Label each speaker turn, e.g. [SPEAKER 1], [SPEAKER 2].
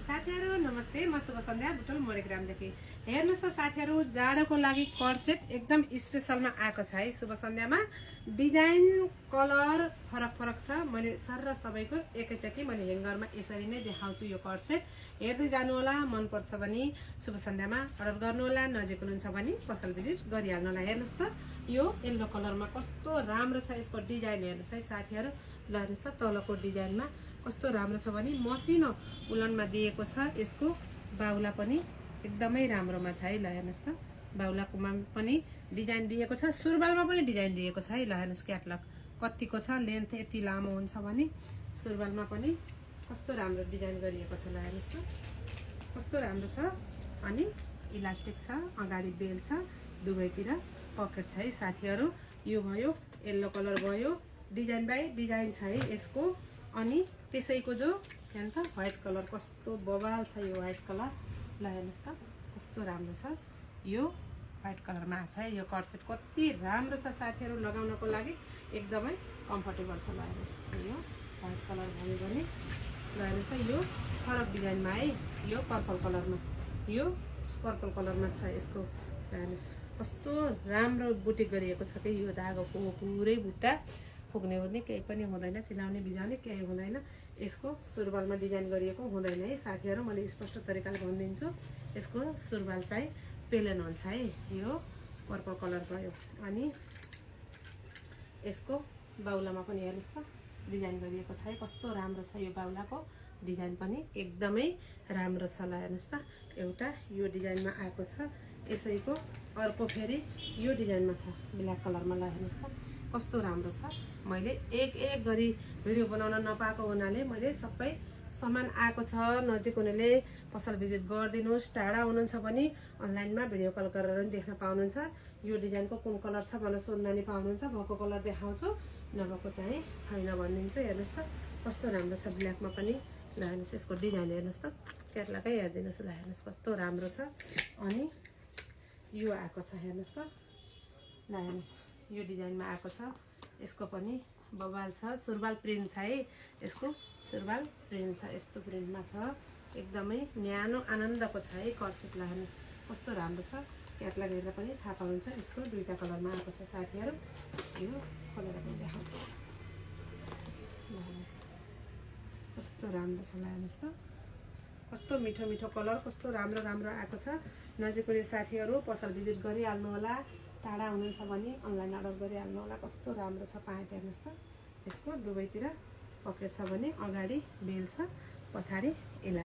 [SPEAKER 1] साथीहरु नमस्ते, म शुभ सन्ध्या बुटोल मोडेग्रामदेखि। हेर्नुस् त साथीहरु, जाडोको लागि कट सेट एकदम स्पेशलमा आएको छ है। शुभ सन्ध्यामा डिजाइन कलर फरक छ। मैले सरर सबैको एकैचोटी मैले हेङ्गरमा यसरी नै देखाउँछु। यो कट सेट हेर्दै जानु होला, मन पर्छ भने शुभ सन्ध्यामा अर्डर गर्नु होला, नजिक हुनुहुन्छ भने पसल भिजिट गरिहाल्नु होला। हेर्नुस् त यो येलो कलरमा कस्तो राम्रो छ, यसको डिजाइन हेर्नुस् है साथीहरु। ल हेर्नुस् त तलको डिजाइनमा कस्तो राम्रो छ भने मसिनो उलनमा दिएको छ। यसको बाहुला पनि एकदमै राम्रोमा छ है। ल हेर्नुस् त बाहुलाकोमा पनि डिजाइन दिएको छ, सुरुवालमा पनि डिजाइन दिएको छ है। ल हेर्नुस् क्याटलग कतिको छ, लेन्थ यति लामो हुन्छ भने सुरुवालमा पनि कस्तो राम्रो डिजाइन गरिएको छ। ल हेर्नुस् त कस्तो राम्रो छ। अनि इलास्टिक छ, अगाडि बेल छ, दुवैतिर पकेट छ है साथीहरु। यो भयो येलो कलर भयो, डिजाइन बाइ डिजाइन छ है यसको। अनि त्यसैको जो हेर्नु त व्हाइट कलर कस्तो बवाल छ यो व्हाइट कलर। ल हेर्नुस् त कस्तो राम्रो छ, यो व्हाइट कलरमा छ है। यो कट सेट कति राम्रो छ साथीहरु, लगाउनको लागि एकदमै कम्फर्टेबल छ। ल हेर्नुस् यो व्हाइट कलर भयो भने ल हेर्नुस् त यो फरक डिजाइनमा है। यो पर्पल कलरमा छ यसको। हेर्नुस् कस्तो राम्रो बुटिक गरिएको छ कि यो धागोको पुरै बुट्टा पुग्ने ओर्ने केही पनि हुँदैन, चिलाउने बिजाउने केही हुँदैन। यसको सुरुवालमा डिजाइन गरिएको हुँदैन है साथीहरु, मैले स्पष्ट तरिकाले भनिदिन्छु। यसको सुरुवाल चाहिँ प्लेन हुन्छ है। यो पर्पल कलर भयो। अनि यसको बाहुलामा पनि हेर्नुस् त डिजाइन गरिएको छ है, कस्तो राम्रो छ। यो बाहुलाको डिजाइन पनि एकदमै राम्रो छ। ल हेर्नुस् त एउटा यो डिजाइनमा आएको छ, यसैको अर्को फेरि यो डिजाइनमा छ ब्ल्याक कलरमा। ल हेर्नुस् त कस्तो राम्रो छ। मैले एक गरी भिडियो बनाउन नपाएको हुनाले मैले सबै सामान आएको छ। नजिक हुनेले पसल भिजिट गरिदिनुस्, टाढा हुनुहुन्छ भने अनलाइनमा भिडियो कल गरेर पनि देख्न पाउनुहुन्छ। यो डिजाइनको कुन कलर छ भनेर सोध्दा नि पाउनुहुन्छ। भएको कलर देखाउँछु, नभएको चाहिँ छैन भनिदिन्छु। हेर्नुस् त कस्तो राम्रो छ ब्ल्याकमा पनि। ल हेर्नुस् यसको डिजाइन हेर्नुस् त, क्याटलगै हेरिदिनुहोस्। ल हेर्नुस् कस्तो राम्रो छ। अनि यो आएको छ हेर्नुस् त। ल हेर्नुस् यो डिजाइनमा आएको छ, यसको पनि बवाल छ। सुरुवाल प्रिन्ट छ है, यसको सुरुवाल प्रिन्ट छ, यस्तो प्रिन्टमा छ। एकदमै न्यानो आनन्दको छ है कट सेट। ल हेर्नुस् कस्तो राम्रो छ। क्याटलग हेर्दा पनि थाहा पाउँछ। यसको दुईटा कलरमा आएको छ साथीहरु। यो कलर पनि देखाउँछु। ल हेर्नुस् कस्तो राम्रो छ। ल हेर्नुस् त कस्तो मिठो कलर, कस्तो राम्रो आएको छ। नजिकको साथीहरु पसल भिजिट गरिहाल्नु होला, टाढा हुनुहुन्छ भने अनलाइन अर्डर गरिहाल्नु होला। कस्तो राम्रो छ प्यान्ट हेर्नुस् त, यसको दुवैतिर पकेट छ भने अगाडि बेल छ, पछाडि